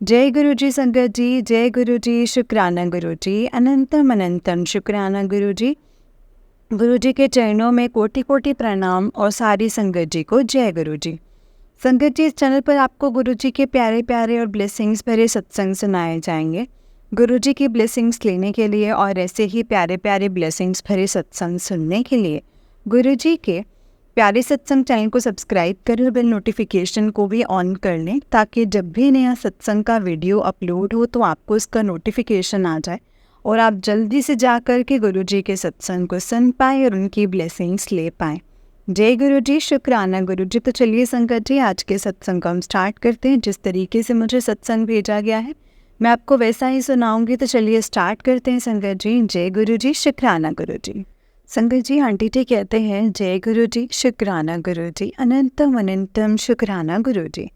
जय गुरु जी संगत जी, जय गुरु जी, शुक्राना गुरु जी, अनंतम अनंतम शुक्राना गुरु जी। गुरु जी के चरणों में कोटि कोटि प्रणाम और सारी संगत जी को जय गुरु जी। संगत जी, इस चैनल पर आपको गुरु जी के प्यारे प्यारे और ब्लेसिंग्स भरे सत्संग सुनाए जाएंगे। गुरु जी की ब्लेसिंग्स लेने के लिए और ऐसे ही प्यारे प्यारे ब्लेसिंग्स भरे सत्संग सुनने के लिए गुरु जी के प्यारे सत्संग चैनल को सब्सक्राइब करें और बेल नोटिफिकेशन को भी ऑन कर लें, ताकि जब भी नया सत्संग का वीडियो अपलोड हो तो आपको इसका नोटिफिकेशन आ जाए और आप जल्दी से जा कर के गुरु जी के सत्संग को सुन पाए और उनकी ब्लेसिंग्स ले पाए। जय गुरु जी, शुक्राना गुरु जी। तो चलिए संगत जी, आज के सत्संग को हम स्टार्ट करते हैं। जिस तरीके से मुझे सत्संग भेजा गया है मैं आपको वैसा ही सुनाऊंगी। तो चलिए स्टार्ट करते हैं संगत जी। जय गुरु जी, शुक्राना गुरु जी। संगत जी, आंटी जी कहते हैं जय गुरु जी, शुक्राना गुरु जी, अनंतम अनंतम शुक्राना गुरु जी।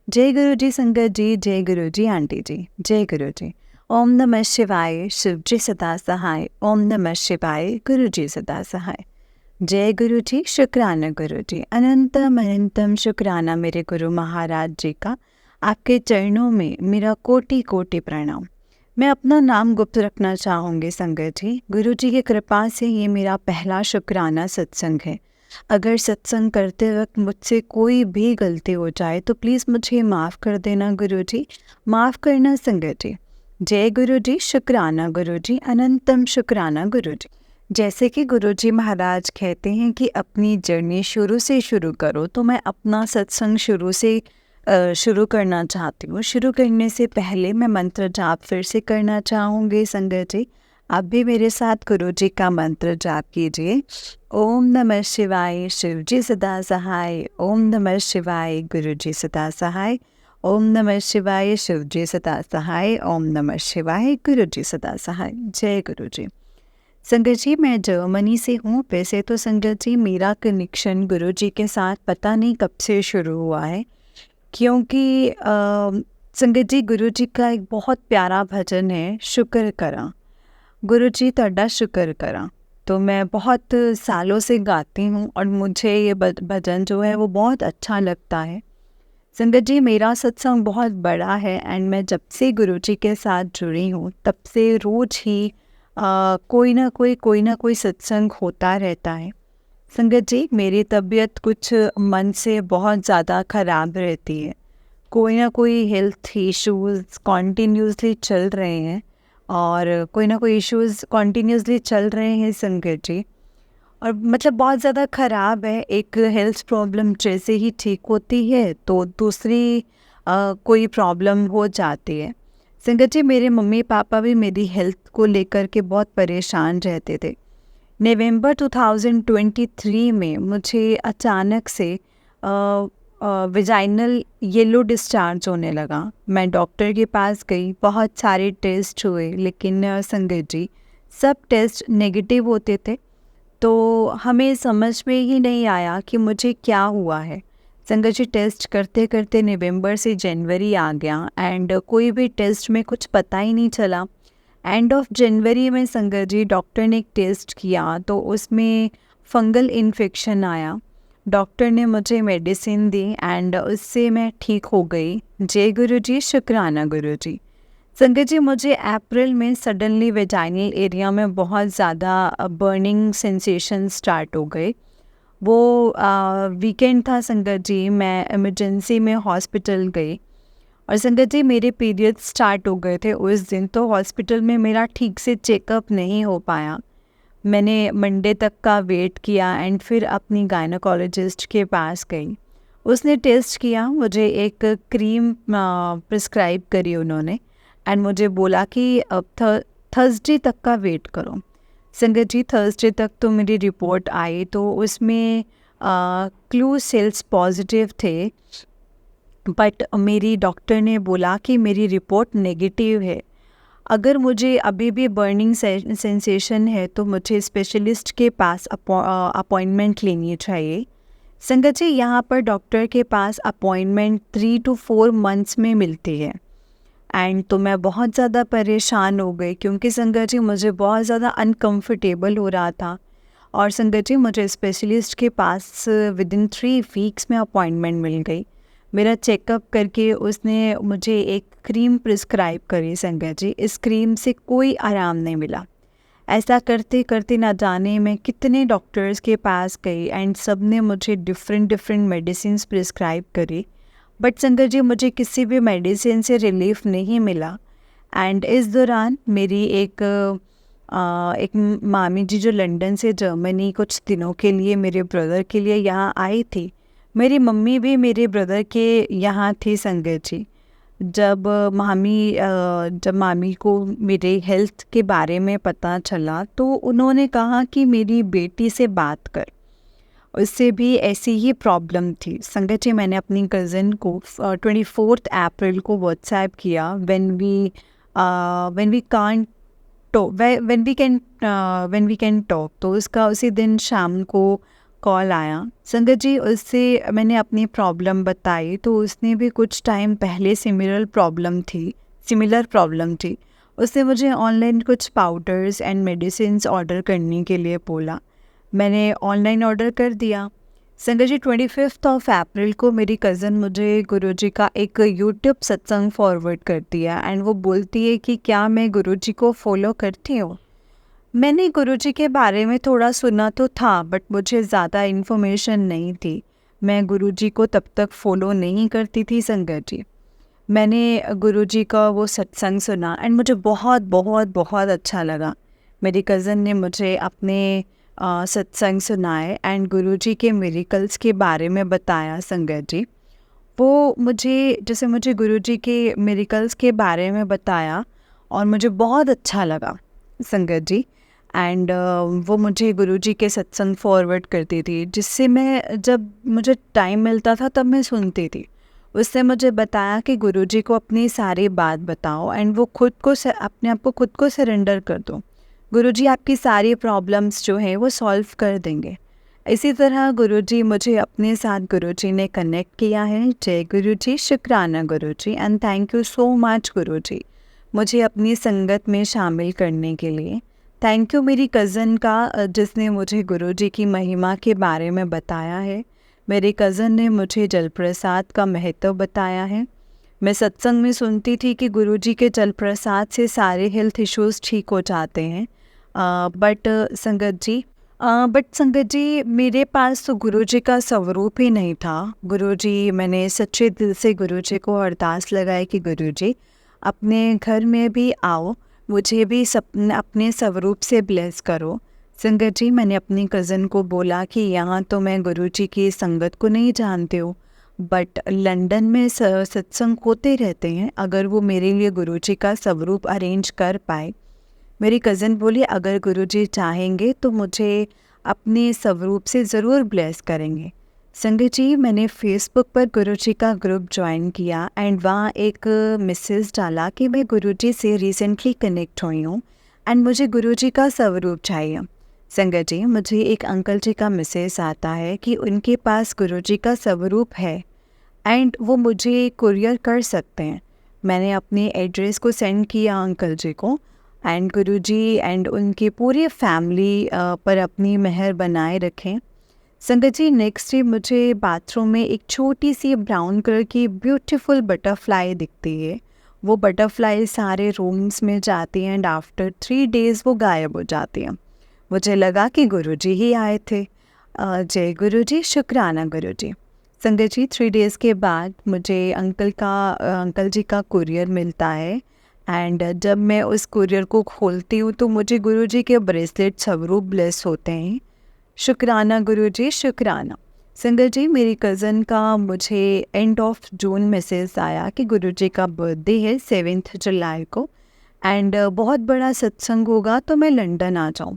जय गुरु जी संगत जी, जय गुरु जी आंटी जी, जय गुरु जी। ओम नमः शिवाय, शिव जी सदा सहाय। ओम नमः शिवाय, गुरु जी सदा सहाय। जय गुरु जी, शुक्राना गुरु जी, अनंतम अनंतम शुक्राना मेरे गुरु महाराज जी का। आपके चरणों में मेरा कोटि कोटि प्रणाम। मैं अपना नाम गुप्त रखना चाहूँगी संगत जी। गुरु जी की कृपा से ये मेरा पहला शुक्राना सत्संग है। अगर सत्संग करते वक्त मुझसे कोई भी गलती हो जाए तो प्लीज़ मुझे माफ़ कर देना गुरु जी, माफ़ करना संगत जी। जय गुरु जी, शुक्राना गुरु जी, अनंतम शुक्राना गुरु जी। जैसे कि गुरु जी महाराज कहते हैं कि अपनी जर्नी शुरू से शुरू करो, तो मैं अपना सत्संग शुरू से शुरू करना चाहती हूँ। शुरू करने से पहले मैं मंत्र जाप फिर से करना चाहूँगी संगत जी। आप भी मेरे साथ गुरु जी का मंत्र जाप कीजिए। ओम नमः शिवाय, शिव जी सदा सहाय। ओम नमः शिवाय, गुरु जी सदा सहाय। ओम नमः शिवाय, शिव जी सदा सहाय। ओम नमः शिवाय, गुरु जी सदा सहाय। जय गुरु जी। संगत जी, मैं जर्मनी से हूँ। वैसे तो संगत जी मेरा कनेक्शन गुरु जी के साथ पता नहीं कब से शुरू हुआ है, क्योंकि संगत जी गुरु जी का एक बहुत प्यारा भजन है, शुक्र करा। गुरु जी तड़ा शुक्र करा। तो मैं बहुत सालों से गाती हूँ और मुझे ये भजन जो है वो बहुत अच्छा लगता है। संगत जी, मेरा सत्संग बहुत बड़ा है एंड मैं जब से गुरु जी के साथ जुड़ी हूँ तब से रोज़ ही कोई ना कोई सत्संग होता रहता है। संगत जी, मेरी तबीयत कुछ मन से बहुत ज़्यादा ख़राब रहती है। कोई ना कोई हेल्थ इश्यूज़ कॉन्टीन्यूसली चल रहे हैं और कोई ना कोई इश्यूज़ कॉन्टीन्यूसली चल रहे हैं संगत जी। और मतलब बहुत ज़्यादा ख़राब है। एक हेल्थ प्रॉब्लम जैसे ही ठीक होती है तो दूसरी कोई प्रॉब्लम हो जाती है। संगत जी, मेरे मम्मी पापा भी मेरी हेल्थ को लेकर के बहुत परेशान रहते थे। नवंबर 2023 में मुझे अचानक से विजाइनल येलो डिस्चार्ज होने लगा। मैं डॉक्टर के पास गई, बहुत सारे टेस्ट हुए, लेकिन संगत जी सब टेस्ट नेगेटिव होते थे। तो हमें समझ में ही नहीं आया कि मुझे क्या हुआ है। संगत जी, टेस्ट करते करते नवंबर से जनवरी आ गया एंड कोई भी टेस्ट में कुछ पता ही नहीं चला। एंड ऑफ जनवरी में संगत जी डॉक्टर ने एक टेस्ट किया तो उसमें फंगल इन्फेक्शन आया। डॉक्टर ने मुझे मेडिसिन दी एंड उससे मैं ठीक हो गई। जय गुरु जी, शुक्राना गुरु जी। संगत जी, मुझे अप्रैल में सडनली वेजाइनल एरिया में बहुत ज़्यादा बर्निंग सेंसेशन स्टार्ट हो गए। वो वीकेंड था संगत जी, मैं इमरजेंसी में हॉस्पिटल गई और संगत जी मेरे पीरियड स्टार्ट हो गए थे उस दिन। तो हॉस्पिटल में मेरा ठीक से चेकअप नहीं हो पाया। मैंने मंडे तक का वेट किया एंड फिर अपनी गायनोकोलॉजिस्ट के पास गई। उसने टेस्ट किया, मुझे एक क्रीम प्रिस्क्राइब करी उन्होंने एंड मुझे बोला कि अब थर्सडे तक का वेट करो। संगत जी, थर्सडे तक तो मेरी रिपोर्ट आई तो उसमें क्लू सेल्स पॉजिटिव थे, बट मेरी डॉक्टर ने बोला कि मेरी रिपोर्ट नेगेटिव है। अगर मुझे अभी भी बर्निंग सेंसेशन है तो मुझे स्पेशलिस्ट के पास अपॉइंटमेंट लेनी चाहिए। संगत जी, यहाँ पर डॉक्टर के पास अपॉइंटमेंट 3 to 4 मंथ्स में मिलती है। एंड तो मैं बहुत ज़्यादा परेशान हो गई, क्योंकि संगत जी मुझे बहुत ज़्यादा अनकंफर्टेबल हो रहा था। और संगत जी, मुझे स्पेशलिस्ट के पास विदिन 3 वीक्स में अपॉइंटमेंट मिल गई। मेरा चेकअप करके उसने मुझे एक क्रीम प्रिस्क्राइब करी संगत जी। इस क्रीम से कोई आराम नहीं मिला। ऐसा करते करते ना जाने मैं कितने डॉक्टर्स के पास गई एंड सब ने मुझे डिफरेंट डिफरेंट मेडिसिन प्रिस्क्राइब करी, बट संगत जी मुझे किसी भी मेडिसिन से रिलीफ नहीं मिला। एंड इस दौरान मेरी एक मामी जी जो लंदन से जर्मनी कुछ दिनों के लिए मेरे ब्रदर के लिए यहाँ आई थी। मेरी मम्मी भी मेरे ब्रदर के यहाँ थी संगत जी। जब मामी को मेरे हेल्थ के बारे में पता चला तो उन्होंने कहा कि मेरी बेटी से बात कर, उससे भी ऐसी ही प्रॉब्लम थी। संगत जी मैंने अपनी कज़न को 24 अप्रैल को व्हाट्सएप किया when we can't talk, when we can talk, तो उसका उसी दिन शाम को कॉल आया। संगत जी उससे मैंने अपनी प्रॉब्लम बताई तो उसने भी कुछ टाइम पहले सिमिलर प्रॉब्लम थी। उसने मुझे ऑनलाइन कुछ पाउडर्स एंड मेडिसिन्स ऑर्डर करने के लिए बोला। मैंने ऑनलाइन ऑर्डर कर दिया। संगत जी 25 अप्रैल को मेरी कज़न मुझे गुरुजी का एक यूट्यूब सत्संग फॉरवर्ड करती है एंड वो बोलती है कि क्या मैं गुरुजी को फॉलो करती हूँ। मैंने गुरुजी के बारे में थोड़ा सुना तो था बट मुझे ज़्यादा इन्फॉर्मेशन नहीं थी। मैं गुरुजी को तब तक फॉलो नहीं करती थी संगत जी। मैंने गुरुजी का वो सत्संग सुना एंड मुझे बहुत बहुत बहुत अच्छा लगा। मेरी कज़न ने मुझे अपने सत्संग सुनाए एंड गुरुजी के मिरेकल्स के बारे में बताया संगत जी। वो मुझे गुरुजी के मिरेकल्स के बारे में बताया और मुझे बहुत अच्छा लगा संगत जी। एंड वो मुझे गुरुजी के सत्संग फॉरवर्ड करती थी, जिससे मैं जब मुझे टाइम मिलता था तब मैं सुनती थी। उसने मुझे बताया कि गुरुजी को अपनी सारी बात बताओ एंड वो अपने आप को खुद को सरेंडर कर दो। गुरुजी आपकी सारी प्रॉब्लम्स जो हैं वो सॉल्व कर देंगे। इसी तरह गुरुजी मुझे अपने साथ गुरुजी ने कनेक्ट किया है। जय गुरुजी, शुक्राना Guruji and thank you so much Guruji मुझे अपनी संगत में शामिल करने के लिए। थैंक यू मेरी कज़न का जिसने मुझे गुरुजी की महिमा के बारे में बताया है। मेरी कज़न ने मुझे जल प्रसाद का महत्व बताया है। मैं सत्संग में सुनती थी कि गुरुजी के जल प्रसाद से सारे हेल्थ इश्यूज़ ठीक हो जाते हैं, बट संगत जी मेरे पास तो गुरुजी का स्वरूप ही नहीं था। गुरुजी, मैंने सच्चे दिल से गुरुजी को अरदास लगाई कि गुरुजी अपने घर में भी आओ, मुझे भी अपने स्वरूप से ब्लेस करो। संगत जी मैंने अपनी कज़न को बोला कि यहाँ तो मैं गुरुजी की संगत को नहीं जानती हूँ, बट लंदन में सत्संग होते रहते हैं, अगर वो मेरे लिए गुरुजी का स्वरूप अरेंज कर पाए। मेरी कज़न बोली अगर गुरुजी चाहेंगे तो मुझे अपने स्वरूप से ज़रूर ब्लेस करेंगे। संगत जी मैंने फेसबुक पर गुरुजी का ग्रुप ज्वाइन किया एंड वहाँ एक मैसेज डाला कि मैं गुरुजी से रिसेंटली कनेक्ट हुई हूँ एंड मुझे गुरुजी का स्वरूप चाहिए। संगत जी मुझे एक अंकल जी का मैसेज आता है कि उनके पास गुरुजी का स्वरूप है एंड वो मुझे कुरियर कर सकते हैं। मैंने अपने एड्रेस को सेंड किया अंकल जी को एंड गुरुजी एंड उनकी पूरी फैमिली पर अपनी मेहर बनाए रखें। संगत जी नेक्स्ट डे मुझे बाथरूम में एक छोटी सी ब्राउन कलर की ब्यूटीफुल बटरफ्लाई दिखती है। वो बटरफ्लाई सारे रूम्स में जाती है एंड आफ्टर 3 डेज़ वो गायब हो जाती है। मुझे लगा कि गुरुजी ही आए थे। जय गुरुजी, शुक्राना गुरुजी। संगत जी 3 डेज़ के बाद मुझे अंकल जी का कुरियर मिलता है एंड जब मैं उस कुरियर को खोलती हूँ तो मुझे गुरुजी के ब्रेसलेट स्वरूप ब्लेस होते हैं। शुक्राना गुरुजी, शुक्राना। संगत जी मेरी कज़न का मुझे एंड ऑफ जून मैसेज आया कि गुरुजी का बर्थडे है 7 जुलाई को एंड बहुत बड़ा सत्संग होगा तो मैं लंदन आ जाऊँ,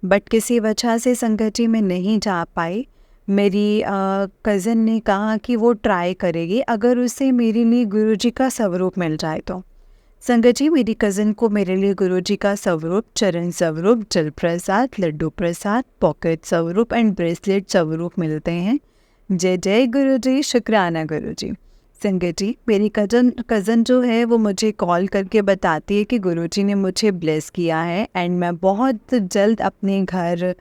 बट किसी वजह से संगत जी मैं नहीं जा पाई। मेरी कज़न ने कहा कि वो ट्राई करेगी अगर उसे मेरे लिए गुरुजी का स्वरूप मिल जाए तो। संगत जी मेरी कज़न को मेरे लिए गुरुजी का स्वरूप, चरण स्वरूप, जल प्रसाद, लड्डू प्रसाद, पॉकेट स्वरूप एंड ब्रेसलेट स्वरूप मिलते हैं। जय जय गुरुजी, शुक्राना गुरुजी। संगत जी मेरी कज़न जो है वो मुझे कॉल करके बताती है कि गुरुजी ने मुझे ब्लेस किया है एंड मैं बहुत जल्द अपने घर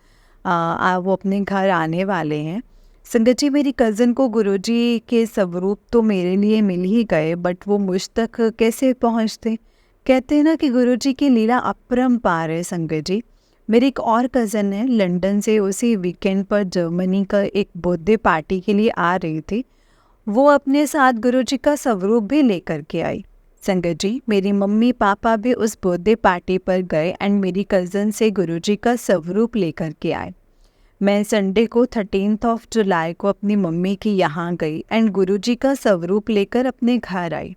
वो अपने घर आने वाले हैं। संगत जी, मेरी कज़न को गुरुजी के स्वरूप तो मेरे लिए मिल ही गए, बट वो मुझ तक कैसे पहुँचते? कहते हैं ना कि गुरुजी की लीला अपरंपार है संगत जी। मेरी एक और कज़न है, लंदन से उसी वीकेंड पर जर्मनी का एक बर्थडे पार्टी के लिए आ रही थी। वो अपने साथ गुरुजी का स्वरूप भी लेकर के आई। संगत जी, मेरी मम्मी पापा भी उस बर्थडे पार्टी पर गए एंड मेरी कज़न से गुरुजी का स्वरूप लेकर के आए। मैं संडे को 13 जुलाई को अपनी मम्मी के यहाँ गई एंड गुरुजी का स्वरूप लेकर अपने घर आई।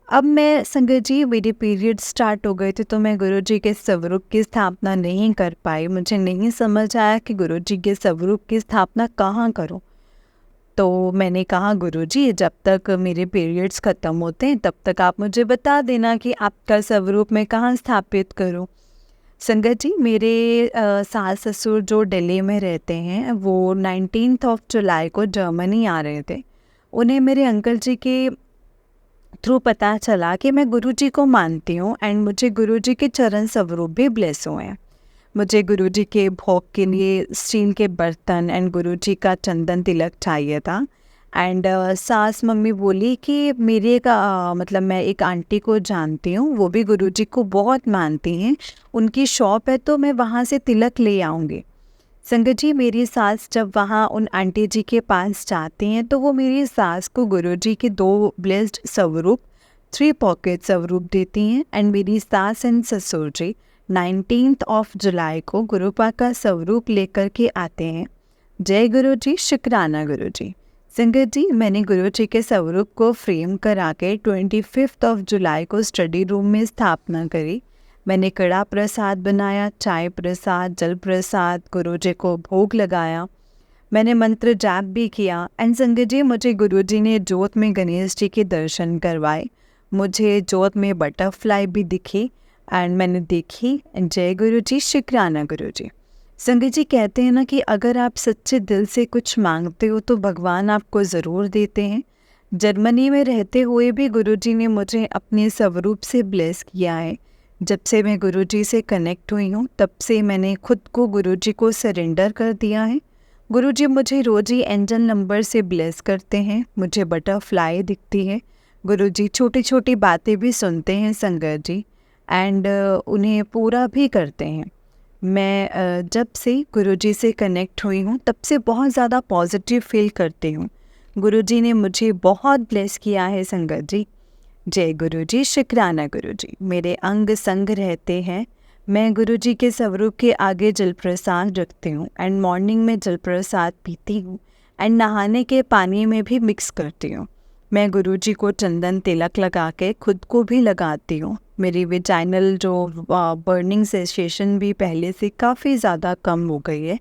अब मैं संगत जी, मेरे पीरियड स्टार्ट हो गए थे, तो मैं गुरुजी के स्वरूप की स्थापना नहीं कर पाई। मुझे नहीं समझ आया कि गुरुजी के स्वरूप की स्थापना कहाँ करूँ। तो मैंने कहा, गुरुजी जब तक मेरे पीरियड्स ख़त्म होते हैं तब तक आप मुझे बता देना कि आपका स्वरूप मैं कहाँ स्थापित करूँ। संगत जी, मेरे सास ससुर जो दिल्ली में रहते हैं, वो 19 जुलाई को जर्मनी आ रहे थे। उन्हें मेरे अंकल जी के थ्रू पता चला कि मैं गुरुजी को मानती हूँ एंड मुझे गुरुजी के चरण स्वरूप भी ब्लेस हुए हैं। मुझे गुरुजी के भोग के लिए स्टील के बर्तन एंड गुरुजी का चंदन तिलक चाहिए था। एंड सास मम्मी बोली कि मतलब मैं एक आंटी को जानती हूँ, वो भी गुरुजी को बहुत मानती हैं, उनकी शॉप है, तो मैं वहाँ से तिलक ले आऊँगी। संगत जी, मेरी सास जब वहाँ उन आंटी जी के पास जाती हैं तो वो मेरी सास को गुरुजी के 2 ब्लेस्ड स्वरूप 3 पॉकेट स्वरूप देती हैं एंड मेरी सास एंड ससुर जी 19 जुलाई को गुरुपा का स्वरूप लेकर के आते हैं। जय गुरु जी, शुक्राना गुरु जी। संगत जी, मैंने गुरु जी के स्वरूप को फ्रेम करा के 25 जुलाई को स्टडी रूम में स्थापना करी। मैंने कड़ा प्रसाद बनाया, चाय प्रसाद, जल प्रसाद, गुरु जी को भोग लगाया। मैंने मंत्र जाप भी किया एंड संगत जी, मुझे गुरु जी ने जोत में गणेश जी के दर्शन करवाए। मुझे जोत में बटरफ्लाई भी दिखी एंड मैंने देखी। जय गुरु जी, शुक्राना गुरु जी। संगत जी, कहते हैं ना कि अगर आप सच्चे दिल से कुछ मांगते हो तो भगवान आपको ज़रूर देते हैं। जर्मनी में रहते हुए भी गुरुजी ने मुझे अपने स्वरूप से ब्लेस किया है। जब से मैं गुरुजी से कनेक्ट हुई हूँ तब से मैंने खुद को गुरुजी को सरेंडर कर दिया है। गुरुजी मुझे रोज़ ही एंजल नंबर से ब्लेस करते हैं, मुझे बटरफ्लाई दिखती है। गुरुजी छोटी छोटी बातें भी सुनते हैं संगत जी एंड उन्हें पूरा भी करते हैं। मैं जब से गुरुजी से कनेक्ट हुई हूँ तब से बहुत ज़्यादा पॉजिटिव फील करती हूँ। गुरुजी ने मुझे बहुत ब्लेस किया है संगत जी। जय गुरु जी, शुक्राना गुरु जी। मेरे अंग संग रहते हैं। मैं गुरु जी के स्वरूप के आगे जल प्रसाद रखती हूँ एंड मॉर्निंग में जल प्रसाद पीती हूँ एंड नहाने के पानी में भी मिक्स करती हूँ। मैं गुरु जी को चंदन तिलक लगा के खुद को भी लगाती हूँ। मेरी वेजाइनल जो बर्निंग सेंसेशन भी पहले से काफ़ी ज़्यादा कम हो गई है।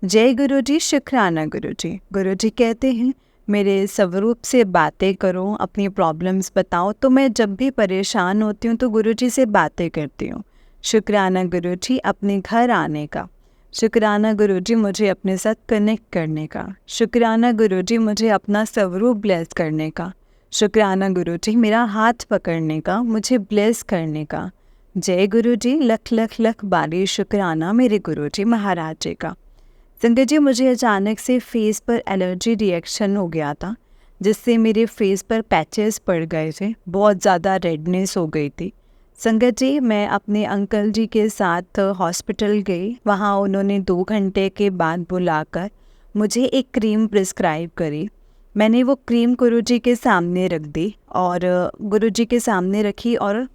जय गुरु जी, शुक्राना गुरु जी। गुरु जी कहते हैं, मेरे स्वरूप से बातें करो, अपनी प्रॉब्लम्स बताओ। तो मैं जब भी परेशान होती हूँ तो गुरुजी से बातें करती हूँ। शुक्राना गुरुजी अपने घर आने का। शुक्राना गुरुजी मुझे अपने साथ कनेक्ट करने का। शुक्राना गुरुजी मुझे अपना स्वरूप ब्लेस करने का। शुक्राना गुरुजी मेरा हाथ पकड़ने का, मुझे ब्लेस करने का। जय गुरुजी, लख लख लख बारी शुक्राना मेरे गुरुजी महाराज जी का। संगत जी, मुझे अचानक से फेस पर एलर्जी रिएक्शन हो गया था, जिससे मेरे फेस पर पैचेस पड़ गए थे, बहुत ज़्यादा रेडनेस हो गई थी। संगत जी, मैं अपने अंकल जी के साथ हॉस्पिटल गई। वहाँ उन्होंने 2 घंटे के बाद बुलाकर मुझे एक क्रीम प्रिस्क्राइब करी। मैंने वो क्रीम गुरुजी के सामने रख दी और गुरुजी के सामने रखी और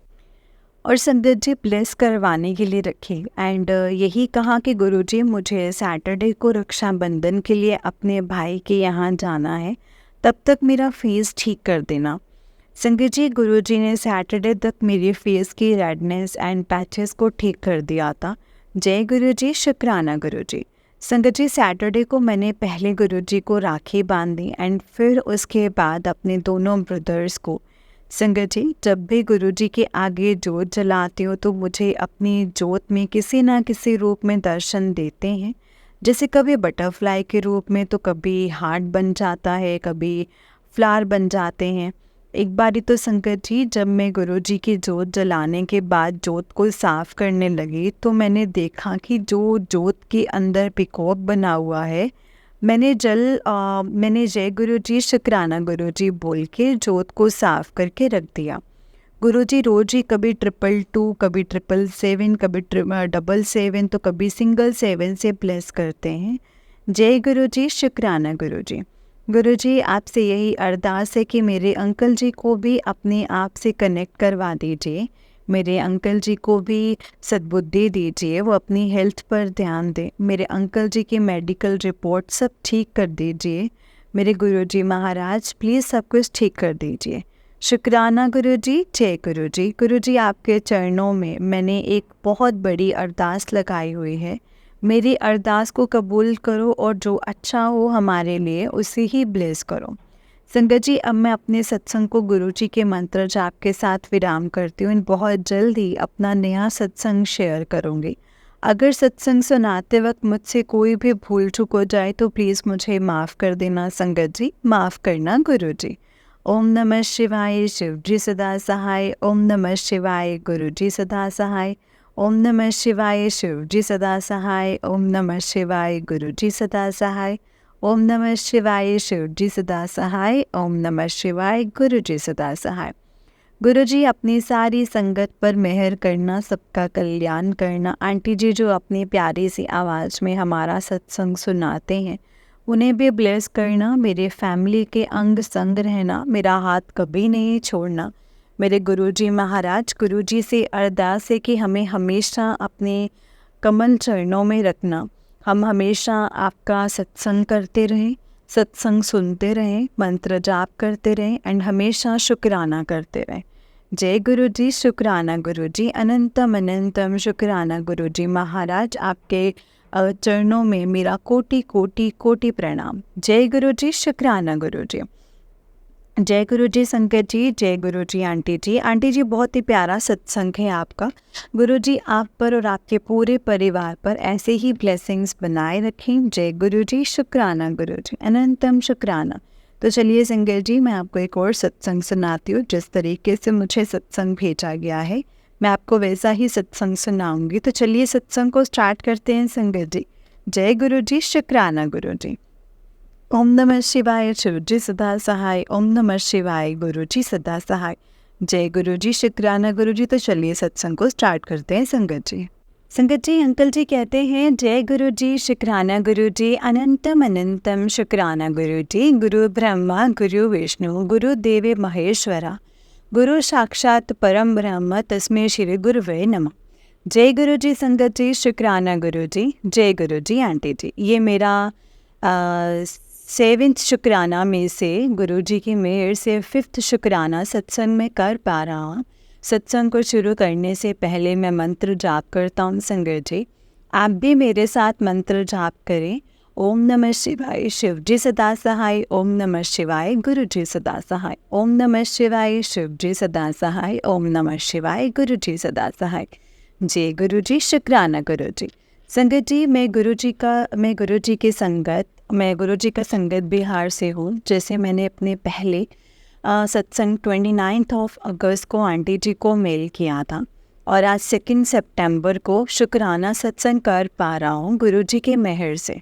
संगत जी ब्लेस करवाने के लिए रखी एंड यही कहा कि गुरुजी मुझे सैटरडे को रक्षाबंधन के लिए अपने भाई के यहाँ जाना है, तब तक मेरा फेस ठीक कर देना। संगत जी, गुरुजी ने सैटरडे तक मेरे फेस की रेडनेस एंड पैचेस को ठीक कर दिया था। जय गुरुजी, शुक्राना गुरुजी। संगत जी, सैटरडे को मैंने पहले गुरुजी को राखी बांधी एंड फिर उसके बाद अपने दोनों ब्रदर्स को। संगत जी, जब भी गुरुजी के आगे जोत जलाती हूँ तो मुझे अपनी जोत में किसी ना किसी रूप में दर्शन देते हैं। जैसे कभी बटरफ्लाई के रूप में, तो कभी हार्ट बन जाता है, कभी फ्लावर बन जाते हैं। एक बारी तो संगत जी, जब मैं गुरुजी की जोत जलाने के बाद जोत को साफ करने लगी तो मैंने देखा कि जो जोत के अंदर पिकॉक बना हुआ है मैंने जय गुरु जी शुक्राना गुरु जी बोल के जोत को साफ करके रख दिया। गुरुजी रोज ही कभी 222, कभी 777, कभी 777, तो कभी सिंगल 7 से ब्लेस करते हैं। जय गुरु जी शुक्राना गुरु जी। गुरु जी आपसे यही अरदास है कि मेरे अंकल जी को भी अपने आप से कनेक्ट करवा दीजिए, मेरे अंकल जी को भी सद्बुद्धि दीजिए, वो अपनी हेल्थ पर ध्यान दें। मेरे अंकल जी की मेडिकल रिपोर्ट सब ठीक कर दीजिए। मेरे गुरुजी महाराज प्लीज़ सब कुछ ठीक कर दीजिए। शुक्राना गुरु जी, जय गुरु जी। गुरु जी आपके चरणों में मैंने एक बहुत बड़ी अरदास लगाई हुई है, मेरी अरदास को कबूल करो और जो अच्छा हो हमारे लिए उसे ही ब्लेस करो। संगत जी, अब मैं अपने सत्संग को गुरु जी के मंत्र जाप के साथ विराम करती हूँ। बहुत जल्द ही अपना नया सत्संग शेयर करूँगी। अगर सत्संग सुनाते वक्त मुझसे कोई भी भूल चूक हो जाए तो प्लीज़ मुझे माफ़ कर देना संगत जी, माफ़ करना गुरु जी। ओम नमः शिवाय, शिव जी सदा सहाय। ओम नमः शिवाय, गुरु जी सदा सहाय। ओम नमः शिवाय, शिव जी सदा सहाय। ओम नमः शिवाय, गुरु जी सदा सहाय। ओम नमः शिवाय, शिव जी सदा सहाय। ओम नमः शिवाय, गुरु जी सदा सहाय। गुरु जी अपनी सारी संगत पर मेहर करना, सबका कल्याण करना। आंटी जी जो अपनी प्यारी सी आवाज़ में हमारा सत्संग सुनाते हैं, उन्हें भी ब्लेस करना। मेरे फैमिली के अंग संग रहना, मेरा हाथ कभी नहीं छोड़ना। मेरे गुरुजी महाराज, गुरुजी से अरदास है कि हमें हमेशा अपने कमल चरणों में रखना। हम हमेशा आपका सत्संग करते रहें, सत्संग सुनते रहें, मंत्र जाप करते रहें एंड हमेशा शुक्राना करते रहें। जय गुरु जी, शुक्राना गुरु जी, अनंतम अनंतम शुक्राना गुरु जी महाराज। आपके चरणों में मेरा कोटि कोटि कोटि प्रणाम। जय गुरु जी, शुक्राना गुरु जी। जय गुरु जी संकट जी, जय गुरु जी आंटी जी। आंटी जी बहुत ही प्यारा सत्संग है आपका। गुरु जी आप पर और आपके पूरे परिवार पर ऐसे ही ब्लेसिंग्स बनाए रखें। जय गुरु जी, शुक्राना गुरु जी, अनंतम शुक्राना। तो चलिए संगत जी, मैं आपको एक और सत्संग सुनाती हूँ। जिस तरीके से मुझे सत्संग भेजा गया है मैं आपको वैसा ही सत्संग सुनाऊंगी। तो चलिए सत्संग को स्टार्ट करते हैं संगत जी। जय गुरु जी, शुक्राना गुरु जी। ओम नमः शिवाय, शिव जी सदा सहाय। ओम नमः शिवाय, गुरु जी सदा सहाय। जय गुरु जी, शुक्राना गुरु जी। तो चलिए सत्संग को स्टार्ट करते हैं संगत जी। संगत जी, अंकल जी कहते हैं जय गुरु जी, शुक्राना गुरु जी, अनंतम अनंतम शुक्राना गुरु जी। गुरु ब्रह्मा गुरु विष्णु गुरु देव महेश्वरा, गुरु साक्षात परम ब्रह्म तस्मै श्री गुरुवे नमः। जय गुरु जी संगत जी, शुक्राना गुरु जी। जय गुरु जी आंटी जी। ये मेरा 7th शुक्राना में से गुरु जी की मेहर से 5th शुक्राना सत्संग में कर पा रहा हूँ। सत्संग को शुरू करने से पहले मैं मंत्र जाप करता हूँ संगत जी। आप भी मेरे साथ मंत्र जाप करें। ओम नमः शिवाय, शिव जी सदा सहाय। ओम नमः शिवाय, गुरु जी सदा सहाय। ओम नमः शिवाय, शिव जी सदा सहाय। ओम नमः शिवाय, गुरु जी सदा सहाय। जय गुरु जी, शुक्राना गुरु जी। संगत जी, मैं गुरु जी का संगत बिहार से हूँ। जैसे मैंने अपने पहले सत्संग 29 अगस्त को आंटी जी को मेल किया था और आज 2 सितंबर को शुक्राना सत्संग कर पा रहा हूँ गुरु जी के मेहर से।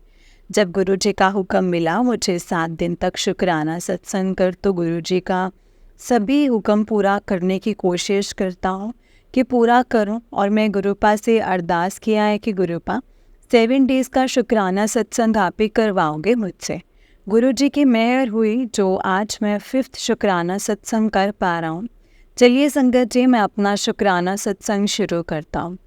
जब गुरु जी का हुक्म मिला मुझे 7 दिन तक शुक्राना सत्संग कर, तो गुरु जी का सभी हुक्म पूरा करने की कोशिश करता हूँ कि पूरा करूँ। और मैं गुरुपा से अरदास किया है कि गुरुपा 7 डेज़ का शुक्राना सत्संग आप ही करवाओगे मुझसे। गुरु जी की मेहर हुई जो आज मैं 5th शुक्राना सत्संग कर पा रहा हूँ। चलिए संगत जी, मैं अपना शुक्राना सत्संग शुरू करता हूँ।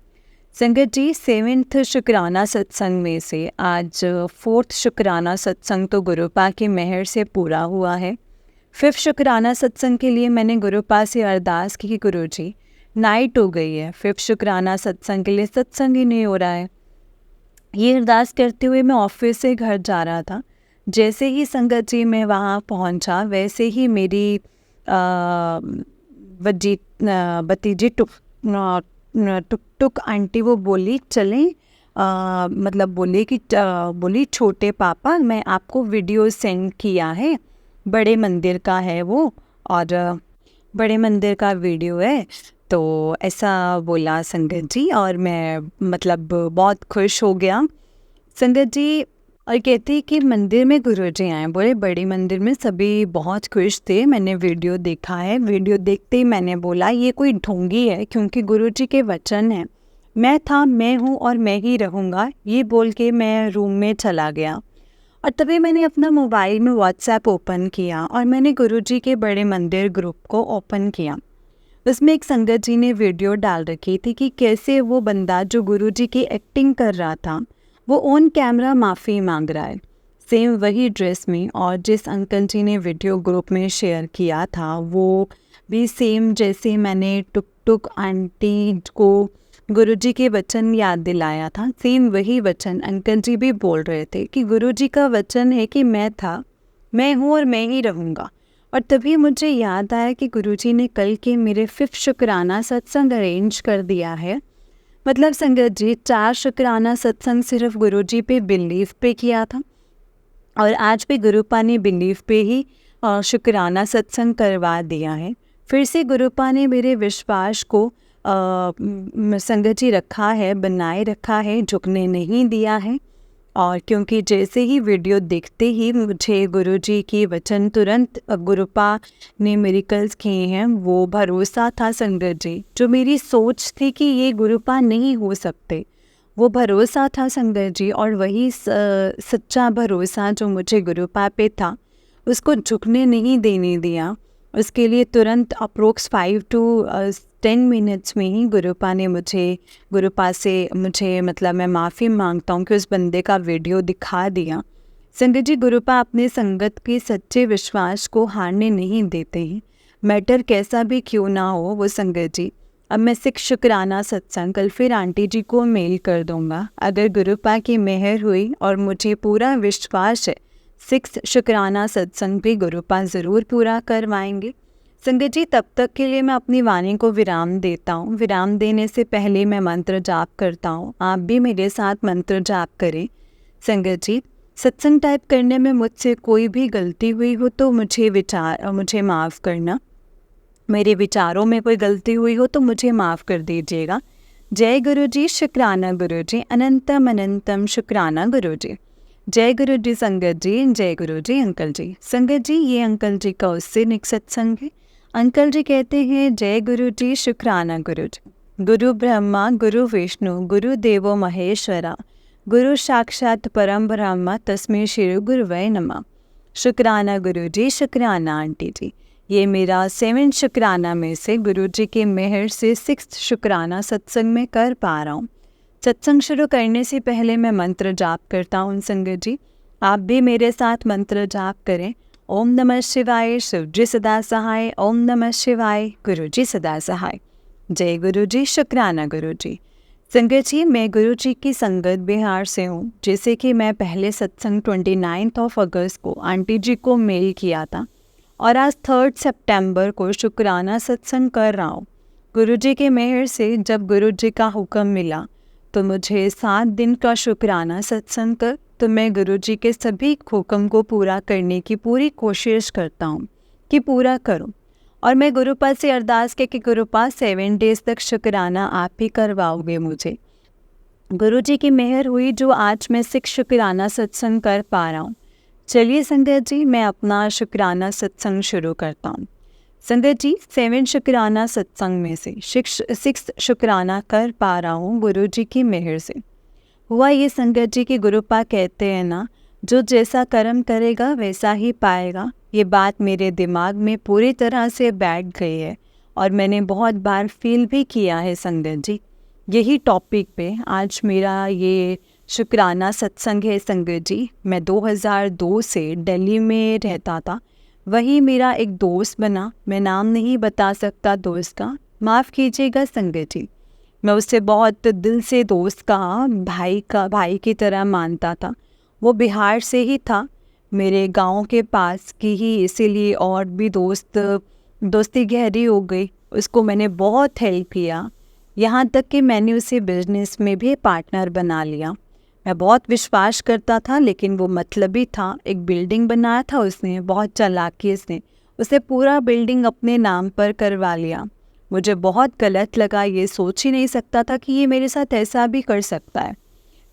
संगत जी, 7th शुक्राना सत्संग में से आज 4th शुक्राना सत्संग तो गुरुपा की मेहर से पूरा हुआ है। 5th शुक्राना सत्संग के लिए मैंने गुरुपा से अरदास की कि गुरु जी नाइट हो गई है, 5th शुक्राना सत्संग के लिए सत्संग ही नहीं हो रहा है। ये अरदास करते हुए मैं ऑफिस से घर जा रहा था। जैसे ही संगत जी मैं वहाँ पहुँचा वैसे ही मेरी भतीजी टुक टुक आंटी वो बोली चलें, मतलब बोली छोटे पापा मैं आपको वीडियो सेंड किया है, बड़े मंदिर का है वो और बड़े मंदिर का वीडियो है। तो ऐसा बोला संगत जी और मैं मतलब बहुत खुश हो गया। संगत जी, और कहती कि मंदिर में गुरुजी आए, बोले बड़ी मंदिर में सभी बहुत खुश थे, मैंने वीडियो देखा है। वीडियो देखते ही मैंने बोला ये कोई ढोंगी है, क्योंकि गुरुजी के वचन हैं, मैं था, मैं हूँ और मैं ही रहूँगा। ये बोल के मैं रूम में चला गया। और तभी मैंने अपना मोबाइल में व्हाट्सएप ओपन किया और मैंने गुरुजी के बड़े मंदिर ग्रुप को ओपन किया। उसमें एक संगत जी ने वीडियो डाल रखी थी कि कैसे वो बंदा जो गुरुजी की एक्टिंग कर रहा था वो ऑन कैमरा माफ़ी मांग रहा है, सेम वही ड्रेस में। और जिस अंकल जी ने वीडियो ग्रुप में शेयर किया था वो भी सेम, जैसे मैंने टुक टुक आंटी को गुरुजी के वचन याद दिलाया था, सेम वही वचन अंकल जी भी बोल रहे थे कि गुरुजी का वचन है कि मैं था, मैं हूँ और मैं ही रहूँगा। और तभी मुझे याद आया कि गुरुजी ने कल के मेरे 5th शुक्राना सत्संग अरेंज कर दिया है। मतलब संगत जी 4 शुक्राना सत्संग सिर्फ गुरुजी पे बिलीव पे किया था और आज भी गुरुपा ने बिलीव पे ही शुक्राना सत्संग करवा दिया है। फिर से गुरुपा ने मेरे विश्वास को संगत जी रखा है, बनाए रखा है, झुकने नहीं दिया है। और क्योंकि जैसे ही वीडियो देखते ही मुझे गुरुजी की वचन तुरंत गुरुपा ने मिरेकल्स किए हैं, वो भरोसा था संगत जी। जो मेरी सोच थी कि ये गुरुपा नहीं हो सकते, वो भरोसा था संगत जी। और वही सच्चा भरोसा जो मुझे गुरुपा पे था उसको झुकने नहीं देने दिया। उसके लिए तुरंत अप्रोक्स 5 to 10 मिनट्स में ही गुरुपा से मुझे मतलब मैं माफ़ी मांगता हूँ कि उस बंदे का वीडियो दिखा दिया। संगत जी गुरुपा अपने संगत के सच्चे विश्वास को हारने नहीं देते हैं, मैटर कैसा भी क्यों ना हो वो। संगत जी अब मैं 6 शुक्राना सत्संग कल फिर आंटी जी को मेल कर दूँगा, अगर गुरुपा की मेहर हुई और मुझे पूरा विश्वास है 6 शुक्राना सत्संग भी गुरुपा ज़रूर पूरा करवाएंगे। संगत जी तब तक के लिए मैं अपनी वाणी को विराम देता हूँ। विराम देने से पहले मैं मंत्र जाप करता हूँ, आप भी मेरे साथ मंत्र जाप करें। संगत जी सत्संग टाइप करने में मुझसे कोई भी गलती हुई हो तो मुझे माफ़ करना, मेरे विचारों में कोई गलती हुई हो तो मुझे माफ़ कर दीजिएगा। जय गुरु जी, शुक्राना गुरु जी, अनंतम अनंतम शुक्राना गुरु जी। जय गुरु जी संगत जी, जय गुरु जी अंकल जी। संगत जी ये अंकल जी का उससे निक सत्संग है। अंकल जी कहते हैं जय गुरु जी, शुक्राना गुरु जी। गुरु ब्रह्मा गुरु विष्णु गुरु देवो महेश्वरा, गुरु साक्षात परम ब्रह्म तस्मै श्री गुरुवे नमः। शुक्राना गुरु जी, शुक्राना आंटी जी। ये मेरा 7 शुक्राना में से गुरु जी के मेहर से 6th शुक्राना सत्संग में कर पा रहा हूँ। सत्संग शुरू करने से पहले मैं मंत्र जाप करता हूँ। संगत जी आप भी मेरे साथ मंत्र जाप करें। ओम नमः शिवाय, शिव जी सदा सहाय। ओम नमः शिवाय, गुरु जी सदा सहाय। जय गुरु जी, शुक्राना गुरु जी। संगत जी मैं गुरु जी की संगत बिहार से हूँ। जैसे कि मैं पहले सत्संग 29 अगस्त को आंटी जी को मेल किया था और आज 3 सितंबर को शुक्राना सत्संग कर रहा हूँ। गुरु जी के मेहर से जब गुरु जी का हुक्म मिला तो मुझे 7 दिन का शुक्राना सत्संग कर, तो मैं गुरु जी के सभी हुक्म को पूरा करने की पूरी कोशिश करता हूँ कि पूरा करूँ। और मैं गुरुपा से अरदास कि गुरुपा 7 डेज तक शुक्राना आप ही करवाओगे मुझे। गुरु जी की मेहर हुई जो आज मैं 6 शुक्राना सत्संग कर पा रहा हूँ। चलिए संगत जी मैं अपना शुक्राना सत्संग शुरू करता हूँ। संगत जी 7 शुक्राना सत्संग में से 6 शुक्राना कर पा रहा हूँ गुरु जी की मेहर से। हुआ ये संगत जी की गुरुपा कहते हैं ना, जो जैसा कर्म करेगा वैसा ही पाएगा। ये बात मेरे दिमाग में पूरी तरह से बैठ गई है और मैंने बहुत बार फील भी किया है संगत जी। यही टॉपिक पे आज मेरा ये शुक्राना सत्संग है संगत जी। मैं 2002 से दिल्ली में रहता था, वही मेरा एक दोस्त बना, मैं नाम नहीं बता सकता दोस्त का, माफ़ कीजिएगा संगत जी। मैं उससे बहुत दिल से दोस्त का भाई की तरह मानता था। वो बिहार से ही था, मेरे गांव के पास की ही, इसीलिए और भी दोस्ती गहरी हो गई। उसको मैंने बहुत हेल्प किया, यहाँ तक कि मैंने उसे बिजनेस में भी पार्टनर बना लिया। मैं बहुत विश्वास करता था लेकिन वो मतलबी था। एक बिल्डिंग बनाया था उसने, बहुत चालाकी से उसे पूरा बिल्डिंग अपने नाम पर करवा लिया। मुझे बहुत गलत लगा, ये सोच ही नहीं सकता था कि ये मेरे साथ ऐसा भी कर सकता है।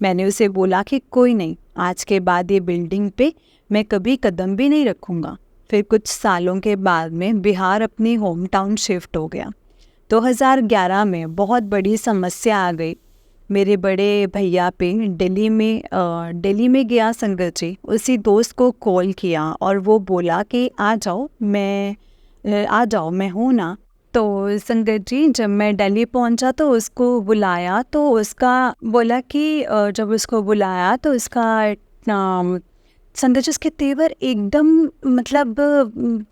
मैंने उसे बोला कि कोई नहीं, आज के बाद ये बिल्डिंग पे मैं कभी कदम भी नहीं रखूँगा। फिर कुछ सालों के बाद में बिहार अपनी होम टाउन शिफ्ट हो गया। 2011 में बहुत बड़ी समस्या आ गई मेरे बड़े भैया पे। दिल्ली में गया संगत जी, उसी दोस्त को कॉल किया और वो बोला कि आ जाओ मैं हूँ ना। तो संगत जी जब मैं दिल्ली पहुँचा तो उसको बुलाया, तो उसका बोला कि जब उसको बुलाया तो उसका संगत जी उसके तेवर एकदम मतलब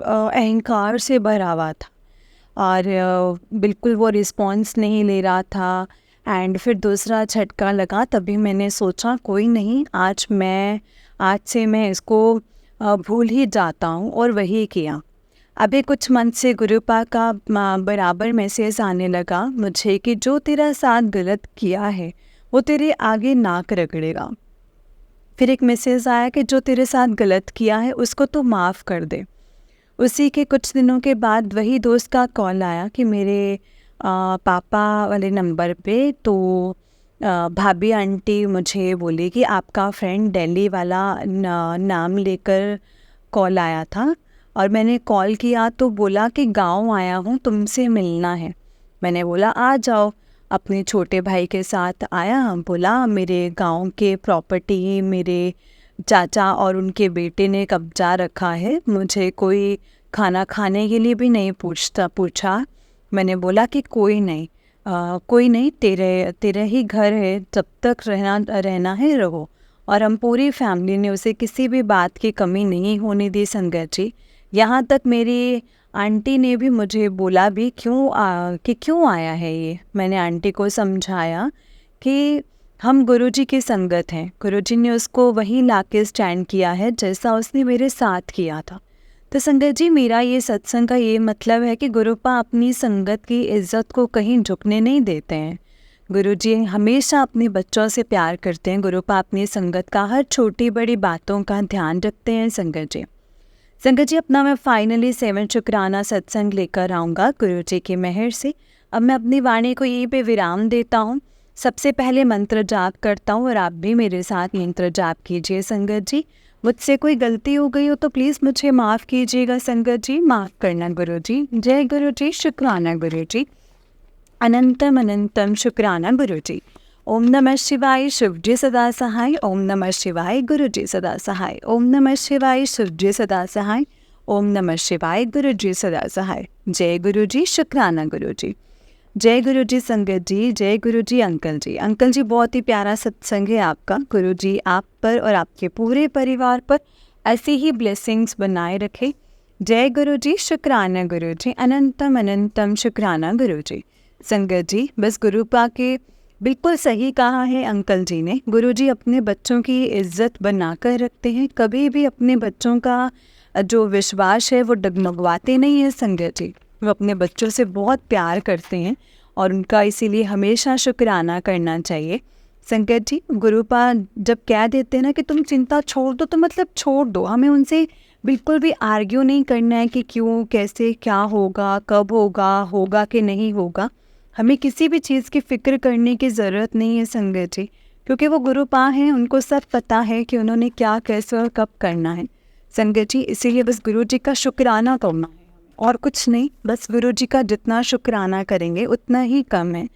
अहंकार से भरा हुआ था और बिल्कुल वो रिस्पॉन्स नहीं ले रहा था। एंड फिर दूसरा झटका लगा, तभी मैंने सोचा कोई नहीं, आज से मैं इसको भूल ही जाता हूँ, और वही किया। अभी कुछ मंथ से गुरुपा का बराबर मैसेज आने लगा मुझे कि जो तेरा साथ गलत किया है वो तेरे आगे नाक रगड़ेगा। फिर एक मैसेज आया कि जो तेरे साथ गलत किया है उसको तो माफ़ कर दे। उसी के कुछ दिनों के बाद वही दोस्त का कॉल आया कि मेरे पापा वाले नंबर पे तो भाभी आंटी मुझे बोली कि आपका फ्रेंड दिल्ली वाला नाम लेकर कॉल आया था। और मैंने कॉल किया तो बोला कि गांव आया हूँ, तुमसे मिलना है। मैंने बोला आ जाओ। अपने छोटे भाई के साथ आया, बोला मेरे गांव के प्रॉपर्टी मेरे चाचा और उनके बेटे ने कब्जा रखा है, मुझे कोई खाना खाने के लिए भी नहीं पूछा। मैंने बोला कि कोई नहीं, तेरे ही घर है, जब तक रहना है रहो। और हम पूरी फैमिली ने उसे किसी भी बात की कमी नहीं होने दी संगत जी। यहाँ तक मेरी आंटी ने भी मुझे बोला भी क्यों आया है ये। मैंने आंटी को समझाया कि हम गुरुजी की संगत हैं, गुरुजी ने उसको वहीं लाके स्टैंड किया है जैसा उसने मेरे साथ किया था। तो संगत जी मेरा ये सत्संग का ये मतलब है कि गुरुपा अपनी संगत की इज्जत को कहीं झुकने नहीं देते हैं। गुरुजी हमेशा अपने बच्चों से प्यार करते हैं। गुरुपा अपनी संगत का हर छोटी बड़ी बातों का ध्यान रखते हैं। संगत जी अपना मैं फाइनली 7 शुक्राना सत्संग लेकर आऊँगा गुरुजी की मेहर से। अब मैं अपनी वाणी को यहीं पे विराम देता हूँ। सबसे पहले मंत्र जाप करता हूँ और आप भी मेरे साथ मंत्र जाप कीजिए। संगत जी मुझसे कोई गलती हो गई हो तो प्लीज़ मुझे माफ़ कीजिएगा। संगत जी माफ़ करना गुरुजी। जय गुरुजी, शुक्राना गुरुजी, अनंतम अनंतम शुक्राना गुरुजी। ओम नमः शिवाय, शिवजी सदा सहाय। ओम नमः शिवाय, गुरुजी सदा सहाय। ओम नमः शिवाय, शिवजी सदा सहाय। ओम नमः शिवाय, गुरुजी सदा सहाय। जय गुरुजी, शुक्राना गुरुजी। जय गुरुजी संगत जी, जय गुरुजी अंकल जी। अंकल जी बहुत ही प्यारा सत्संग है आपका। गुरुजी आप पर और आपके पूरे परिवार पर ऐसी ही ब्लेसिंग्स बनाए रखे। जय गुरुजी, शुक्राना गुरुजी, अनंतम अनंतम शुक्राना गुरुजी। संगत जी बस गुरुपा के बिल्कुल सही कहा है अंकल जी ने। गुरुजी अपने बच्चों की इज्जत बनाकर रखते हैं, कभी भी अपने बच्चों का जो विश्वास है वो डगमगवाते नहीं है। संगत जी वो अपने बच्चों से बहुत प्यार करते हैं और उनका इसीलिए हमेशा शुक्राना करना चाहिए। संगत जी गुरुपा जब कह देते हैं ना कि तुम चिंता छोड़ दो, तो मतलब छोड़ दो। हमें उनसे बिल्कुल भी आर्ग्यू नहीं करना है कि क्यों, कैसे, क्या होगा, कब होगा कि नहीं होगा। हमें किसी भी चीज़ की फ़िक्र करने की ज़रूरत नहीं है संगत जी, क्योंकि वो गुरुपा हैं, उनको सब पता है कि उन्होंने क्या, कैसे और कब करना है। संगत जी इसीलिए बस गुरु जी का शुक्राना करना है और कुछ नहीं। बस गुरु जी का जितना शुक्राना करेंगे उतना ही कम है।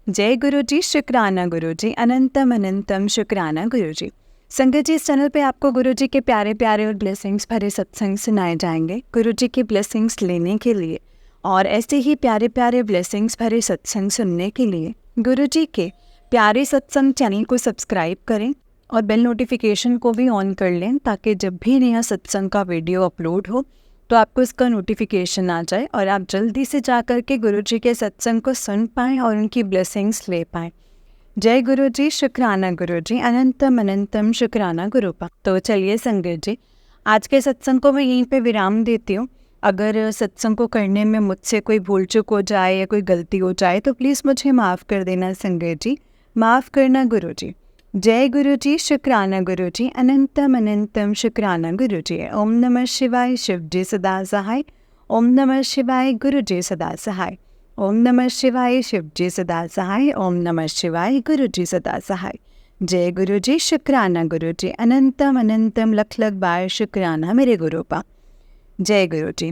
जय गुरु जी, शुक्राना गुरु जी, अनंतम अनंतम शुक्राना गुरु जी। संगत जी इस चैनल पे आपको गुरु जी के प्यारे प्यारे और ब्लेसिंग्स भरे सत्संग सुनाए जाएंगे। गुरु जी की ब्लेसिंग्स लेने के लिए और ऐसे ही प्यारे प्यारे ब्लेसिंग्स भरे सत्संग सुनने के लिए गुरु जी के प्यारे सत्संग चैनल को सब्सक्राइब करें और बेल नोटिफिकेशन को भी ऑन कर लें, ताकि जब भी नया सत्संग का वीडियो अपलोड हो तो आपको इसका नोटिफिकेशन आ जाए और आप जल्दी से जा कर के गुरु जी के सत्संग को सुन पाएँ और उनकी ब्लेसिंग्स ले पाएँ। जय गुरु जी, शुक्राना गुरु जी, अनंतम अनंतम शुक्राना गुरुपा। तो चलिए संगत जी आज के सत्संग को मैं यहीं पे विराम देती हूँ। अगर सत्संग को करने में मुझसे कोई भूल चूक हो जाए या कोई गलती हो जाए तो प्लीज़ मुझे माफ़ कर देना संगत जी, माफ़ करना गुरु जी। जय गुरु जी, शुक्राना गुरु जी, अनंतम अनंतम शुक्राना गुरु जी। ओम नमः शिवाय, शिव जी सदा सहाय। ओम नमः शिवाय, गुरु जी सदा सहाय। ओम नमः शिवाय, शिव जी सदा सहाय। ओम नमः शिवाय, गुरु जी सदा सहाय। जय गुरु जी, शुक्राना गुरु जी, अनंतम अनंतम लख लख बार शुक्राना मेरे गुरु पा। जय गुरु जी।